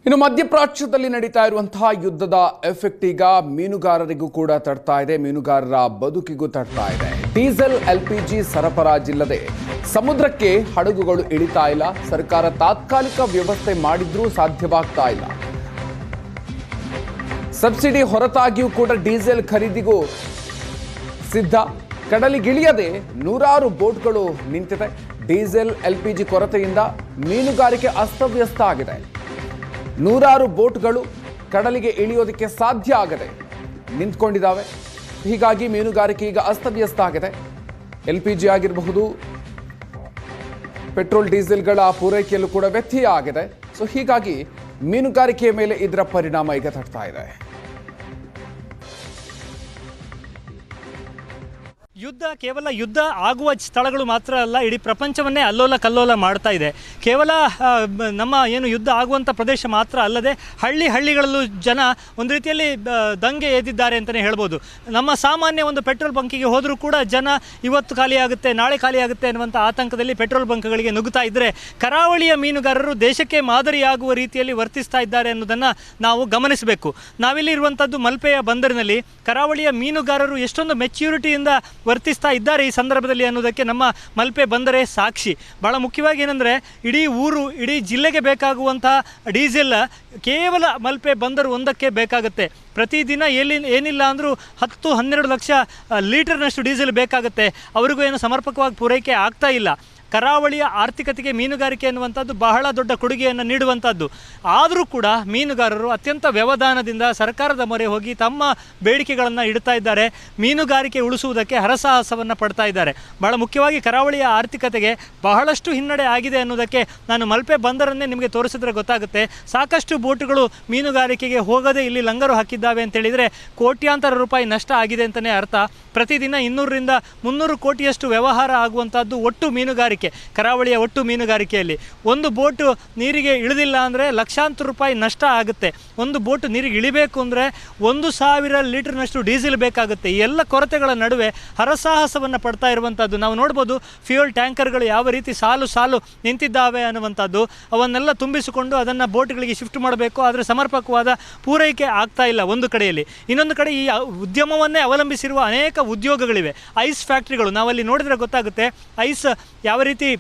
ಇನ್ನು ಮಧ್ಯಪ್ರಾಚ್ಯದಲ್ಲಿ ನಡೀತಾ ಇರುವಂತಹ ಯುದ್ಧದ ಎಫೆಕ್ಟ್ ಈಗ ಮೀನುಗಾರರಿಗೂ ಕೂಡ ತಡ್ತಾ ಇದೆ, ಮೀನುಗಾರರ ಬದುಕಿಗೂ ತಡ್ತಾ ಇದೆ. ಡೀಸೆಲ್ ಎಲ್ಪಿಜಿ ಸರಬರಾಜಿಲ್ಲದೆ ಸಮುದ್ರಕ್ಕೆ ಹಡಗುಗಳು ಇಳಿತಾ ಇಲ್ಲ. ಸರ್ಕಾರ ತಾತ್ಕಾಲಿಕ ವ್ಯವಸ್ಥೆ ಮಾಡಿದ್ರೂ ಸಾಧ್ಯವಾಗ್ತಾ ಇಲ್ಲ. ಸಬ್ಸಿಡಿ ಹೊರತಾಗಿಯೂ ಕೂಡ ಡೀಸೆಲ್ ಖರೀದಿಗೂ ಸಿದ್ಧ. ಕಡಲಿಗಿಳಿಯದೆ ನೂರಾರು ಬೋಟ್ಗಳು ನಿಂತಿದೆ. ಡೀಸೆಲ್ ಎಲ್ಪಿಜಿ ಕೊರತೆಯಿಂದ ಮೀನುಗಾರಿಕೆ ಅಸ್ತವ್ಯಸ್ತ ಆಗಿದೆ. ನೂರಾರು ಬೋಟ್ಗಳು ಕಡಲಿಗೆ ಇಳಿಯೋದಕ್ಕೆ ಸಾಧ್ಯ ಆಗದೆ ನಿಂತ್ಕೊಂಡಿದ್ದಾವೆ. ಹೀಗಾಗಿ ಮೀನುಗಾರಿಕೆ ಈಗ ಅಸ್ತವ್ಯಸ್ತ ಆಗಿದೆ. ಎಲ್ಪಿಜಿ ಆಗಿರಬಹುದು, ಪೆಟ್ರೋಲ್ ಡೀಸೆಲ್ಗಳ ಪೂರೈಕೆಯಲ್ಲೂ ಕೂಡ ವ್ಯತ್ಯಯ ಆಗಿದೆ. ಸೊ ಹೀಗಾಗಿ ಮೀನುಗಾರಿಕೆಯ ಮೇಲೆ ಇದರ ಪರಿಣಾಮ ಈಗ ತಡ್ತಾ ಇದೆ. ಕೇವಲ ಯುದ್ಧ ಆಗುವ ಸ್ಥಳಗಳು ಮಾತ್ರ ಅಲ್ಲ, ಇಡೀ ಪ್ರಪಂಚವನ್ನೇ ಅಲ್ಲೋಲ ಕಲ್ಲೋಲ ಮಾಡ್ತಾ ಇದೆ. ಕೇವಲ ನಮ್ಮ ಏನು ಯುದ್ಧ ಆಗುವಂಥ ಪ್ರದೇಶ ಮಾತ್ರ ಅಲ್ಲದೆ ಹಳ್ಳಿಗಳಲ್ಲೂ ಜನ ಒಂದು ರೀತಿಯಲ್ಲಿ ದಂಗೆ ಎದ್ದಿದ್ದಾರೆ ಅಂತಲೇ ಹೇಳ್ಬೋದು. ನಮ್ಮ ಸಾಮಾನ್ಯ ಒಂದು ಪೆಟ್ರೋಲ್ ಬಂಕಿಗೆ ಹೋದರೂ ಕೂಡ ಜನ ಇವತ್ತು ಖಾಲಿ ಆಗುತ್ತೆ, ನಾಳೆ ಖಾಲಿ ಆಗುತ್ತೆ ಅನ್ನುವಂಥ ಆತಂಕದಲ್ಲಿ ಪೆಟ್ರೋಲ್ ಬಂಕ್ಗಳಿಗೆ ನುಗ್ಗುತ್ತಾ ಇದ್ದರೆ, ಕರಾವಳಿಯ ಮೀನುಗಾರರು ದೇಶಕ್ಕೆ ಮಾದರಿಯಾಗುವ ರೀತಿಯಲ್ಲಿ ವರ್ತಿಸ್ತಾ ಇದ್ದಾರೆ ಅನ್ನೋದನ್ನು ನಾವು ಗಮನಿಸಬೇಕು. ನಾವಿಲ್ಲಿ ಇರುವಂಥದ್ದು ಮಲ್ಪೆಯ ಬಂದರಿನಲ್ಲಿ. ಕರಾವಳಿಯ ಮೀನುಗಾರರು ಎಷ್ಟೊಂದು ಮೆಚ್ಯೂರಿಟಿಯಿಂದ ವರ್ತಿಸ್ತಾ ಇದ್ದಾರೆ ಈ ಸಂದರ್ಭದಲ್ಲಿ ಅನ್ನೋದಕ್ಕೆ ನಮ್ಮ ಮಲ್ಪೆ ಬಂದರೆ ಸಾಕ್ಷಿ. ಭಾಳ ಮುಖ್ಯವಾಗಿ ಏನಂದರೆ, ಇಡೀ ಜಿಲ್ಲೆಗೆ ಬೇಕಾಗುವಂತಹ ಡೀಸೆಲ್ ಕೇವಲ ಮಲ್ಪೆ ಬಂದರು ಒಂದಕ್ಕೆ ಬೇಕಾಗುತ್ತೆ. ಪ್ರತಿದಿನ ಏನಿಲ್ಲ ಅಂದರೂ 10-12 ಲಕ್ಷ ಲೀಟರ್ನಷ್ಟು ಡೀಸೆಲ್ ಬೇಕಾಗುತ್ತೆ. ಅವರಿಗೂ ಏನು ಸಮರ್ಪಕವಾಗಿ ಪೂರೈಕೆ ಆಗ್ತಾ ಇಲ್ಲ. ಕರಾವಳಿಯ ಆರ್ಥಿಕತೆಗೆ ಮೀನುಗಾರಿಕೆ ಅನ್ನುವಂಥದ್ದು ಬಹಳ ದೊಡ್ಡ ಕೊಡುಗೆಯನ್ನು ನೀಡುವಂಥದ್ದು. ಆದರೂ ಕೂಡ ಮೀನುಗಾರರು ಅತ್ಯಂತ ವ್ಯವಧಾನದಿಂದ ಸರ್ಕಾರದ ಮೊರೆ ಹೋಗಿ ತಮ್ಮ ಬೇಡಿಕೆಗಳನ್ನು ಇಡ್ತಾ ಇದ್ದಾರೆ. ಮೀನುಗಾರಿಕೆ ಉಳಿಸುವುದಕ್ಕೆ ಹರಸಾಹಸವನ್ನು ಪಡ್ತಾ ಇದ್ದಾರೆ. ಬಹಳ ಮುಖ್ಯವಾಗಿ ಕರಾವಳಿಯ ಆರ್ಥಿಕತೆಗೆ ಬಹಳಷ್ಟು ಹಿನ್ನಡೆ ಆಗಿದೆ ಅನ್ನೋದಕ್ಕೆ ನಾನು ಮಲ್ಪೆ ಬಂದರನ್ನೇ ನಿಮಗೆ ತೋರಿಸಿದ್ರೆ ಗೊತ್ತಾಗುತ್ತೆ. ಸಾಕಷ್ಟು ಬೋಟುಗಳು ಮೀನುಗಾರಿಕೆಗೆ ಹೋಗದೆ ಇಲ್ಲಿ ಲಂಗರು ಹಾಕಿದ್ದಾವೆ ಅಂತೇಳಿದರೆ ಕೋಟ್ಯಾಂತರ ರೂಪಾಯಿ ನಷ್ಟ ಆಗಿದೆ ಅಂತಲೇ ಅರ್ಥ. ಪ್ರತಿದಿನ 200-300 ಕೋಟಿಯಷ್ಟು ವ್ಯವಹಾರ ಆಗುವಂಥದ್ದು ಒಟ್ಟು ಮೀನುಗಾರಿಕೆ, ಕರಾವಳಿಯ ಒಟ್ಟು ಮೀನುಗಾರಿಕೆಯಲ್ಲಿ. ಒಂದು ಬೋಟು ನೀರಿಗೆ ಇಳಿದಿಲ್ಲ ಅಂದರೆ ಲಕ್ಷಾಂತರ ರೂಪಾಯಿ ನಷ್ಟ ಆಗುತ್ತೆ. ಒಂದು ಬೋಟು ನೀರಿಗೆ ಇಳಿಬೇಕು ಅಂದರೆ 1000 ಲೀಟರ್ನಷ್ಟು ಡೀಸೆಲ್ ಬೇಕಾಗುತ್ತೆ. ಈ ಎಲ್ಲ ಕೊರತೆಗಳ ನಡುವೆ ಹರಸಾಹಸವನ್ನು ಪಡ್ತಾ ಇರುವಂಥದ್ದು ನಾವು ನೋಡ್ಬೋದು. ಫ್ಯೂಯಲ್ ಟ್ಯಾಂಕರ್ಗಳು ಯಾವ ರೀತಿ ಸಾಲು ನಿಂತಿದ್ದಾವೆ ಅನ್ನುವಂಥದ್ದು. ಅವನ್ನೆಲ್ಲ ತುಂಬಿಸಿಕೊಂಡು ಅದನ್ನು ಬೋಟ್ಗಳಿಗೆ ಶಿಫ್ಟ್ ಮಾಡಬೇಕು, ಆದರೆ ಸಮರ್ಪಕವಾದ ಪೂರೈಕೆ ಆಗ್ತಾ ಇಲ್ಲ ಒಂದು ಕಡೆಯಲ್ಲಿ. ಇನ್ನೊಂದು ಕಡೆ ಈ ಉದ್ಯಮವನ್ನೇ ಅವಲಂಬಿಸಿರುವ ಅನೇಕ ಉದ್ಯೋಗಗಳಿವೆ. ಐಸ್ ಫ್ಯಾಕ್ಟ್ರಿಗಳು ನಾವಲ್ಲಿ ನೋಡಿದರೆ ಗೊತ್ತಾಗುತ್ತೆ. ಐಸ್ ಯಾವ ರೀತಿ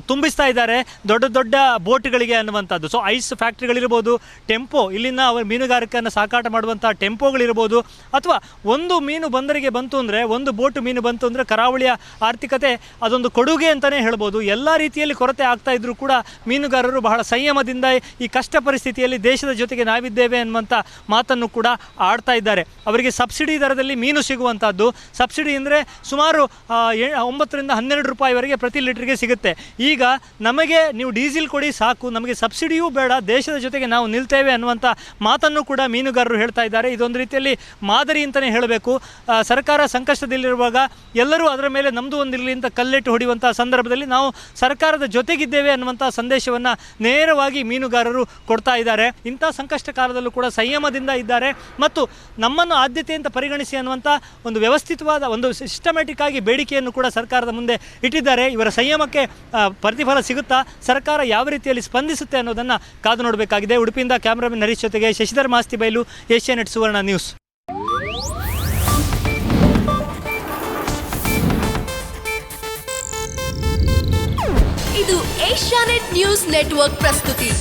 ತುಂಬಿಸ್ತಾ ಇದ್ದಾರೆ ದೊಡ್ಡ ದೊಡ್ಡ ಬೋಟ್ಗಳಿಗೆ ಅನ್ನುವಂಥದ್ದು. ಸೊ ಐಸ್ ಫ್ಯಾಕ್ಟ್ರಿಗಳಿರ್ಬೋದು, ಟೆಂಪೋ, ಇಲ್ಲಿನ ಮೀನುಗಾರಿಕೆಯನ್ನು ಸಾಕಾಟ ಮಾಡುವಂಥ ಟೆಂಪೋಗಳಿರ್ಬೋದು, ಅಥವಾ ಒಂದು ಮೀನು ಬಂದರಿಗೆ ಬಂತು ಅಂದರೆ, ಒಂದು ಬೋಟು ಮೀನು ಬಂತು ಅಂದರೆ ಕರಾವಳಿಯ ಆರ್ಥಿಕತೆ ಅದೊಂದು ಕೊಡುಗೆ ಅಂತಲೇ ಹೇಳ್ಬೋದು. ಎಲ್ಲ ರೀತಿಯಲ್ಲಿ ಕೊರತೆ ಆಗ್ತಾ ಇದ್ದರೂ ಕೂಡ ಮೀನುಗಾರರು ಬಹಳ ಸಂಯಮದಿಂದ ಈ ಕಷ್ಟ ಪರಿಸ್ಥಿತಿಯಲ್ಲಿ ದೇಶದ ಜೊತೆಗೆ ನಾವಿದ್ದೇವೆ ಅನ್ನುವಂಥ ಮಾತನ್ನು ಕೂಡ ಆಡ್ತಾ ಇದ್ದಾರೆ. ಅವರಿಗೆ ಸಬ್ಸಿಡಿ ದರದಲ್ಲಿ ಮೀನು ಸಿಗುವಂಥದ್ದು. ಸಬ್ಸಿಡಿ ಅಂದರೆ ಸುಮಾರು 9-12 ರೂಪಾಯಿವರೆಗೆ ಪ್ರತಿ ಲೀಟ್ರಿಗೆ ಸಿಗುತ್ತೆ. ಈಗ ನಮಗೆ ನೀವು ಡೀಸೆಲ್ ಕೊಡಿ ಸಾಕು, ನಮಗೆ ಸಬ್ಸಿಡಿಯೂ ಬೇಡ, ದೇಶದ ಜೊತೆಗೆ ನಾವು ನಿಲ್ತೇವೆ ಅನ್ನುವಂಥ ಮಾತನ್ನು ಕೂಡ ಮೀನುಗಾರರು ಹೇಳ್ತಾ ಇದ್ದಾರೆ. ಇದೊಂದು ರೀತಿಯಲ್ಲಿ ಮಾದರಿ ಅಂತಲೇ ಹೇಳಬೇಕು. ಸರ್ಕಾರ ಸಂಕಷ್ಟದಲ್ಲಿರುವಾಗ ಎಲ್ಲರೂ ಅದರ ಮೇಲೆ ನಮ್ಮದು ಒಂದಿರಲಿ ಅಂತ ಕಲ್ಲೆಟ್ಟು ಹೊಡೆಯುವಂಥ ಸಂದರ್ಭದಲ್ಲಿ ನಾವು ಸರ್ಕಾರದ ಜೊತೆಗಿದ್ದೇವೆ ಅನ್ನುವಂಥ ಸಂದೇಶವನ್ನು ನೇರವಾಗಿ ಮೀನುಗಾರರು ಕೊಡ್ತಾ ಇದ್ದಾರೆ. ಇಂಥ ಸಂಕಷ್ಟ ಕಾಲದಲ್ಲೂ ಕೂಡ ಸಂಯಮದಿಂದ ಇದ್ದಾರೆ ಮತ್ತು ನಮ್ಮನ್ನು ಆದ್ಯತೆ ಅಂತ ಪರಿಗಣಿಸಿ ಅನ್ನುವಂಥ ಒಂದು ವ್ಯವಸ್ಥಿತವಾದ ಒಂದು ಸಿಸ್ಟಮ್ಯಾಟಿಕ್ ಆಗಿ ಬೇಡಿಕೆಯನ್ನು ಕೂಡ ಸರ್ಕಾರದ ಮುಂದೆ ಇಟ್ಟಿದ್ದಾರೆ. ಇವರ ಸಂಯಮಕ್ಕೆ ಪ್ರತಿಫಲ ಸಿಗುತ್ತಾ, ಸರ್ಕಾರ ಯಾವ ರೀತಿಯಲ್ಲಿ ಸ್ಪಂದಿಸುತ್ತೆ ಅನ್ನೋದನ್ನು ಕಾದು ನೋಡಬೇಕಾಗಿದೆ. ಉಡುಪಿಯಿಂದ ಕ್ಯಾಮ್ರಾಮನ್ ಹರೀಶ್ ಜೊತೆಗೆ ಶಶಿಧರ್ ಮಾಸ್ತಿ ಬೈಲು, ಏಷ್ಯಾನೆಟ್ ಸುವರ್ಣ ನ್ಯೂಸ್. ಇದು ಏಷ್ಯಾನೆಟ್ ನ್ಯೂಸ್ ನೆಟ್ವರ್ಕ್ ಪ್ರಸ್ತುತಿ.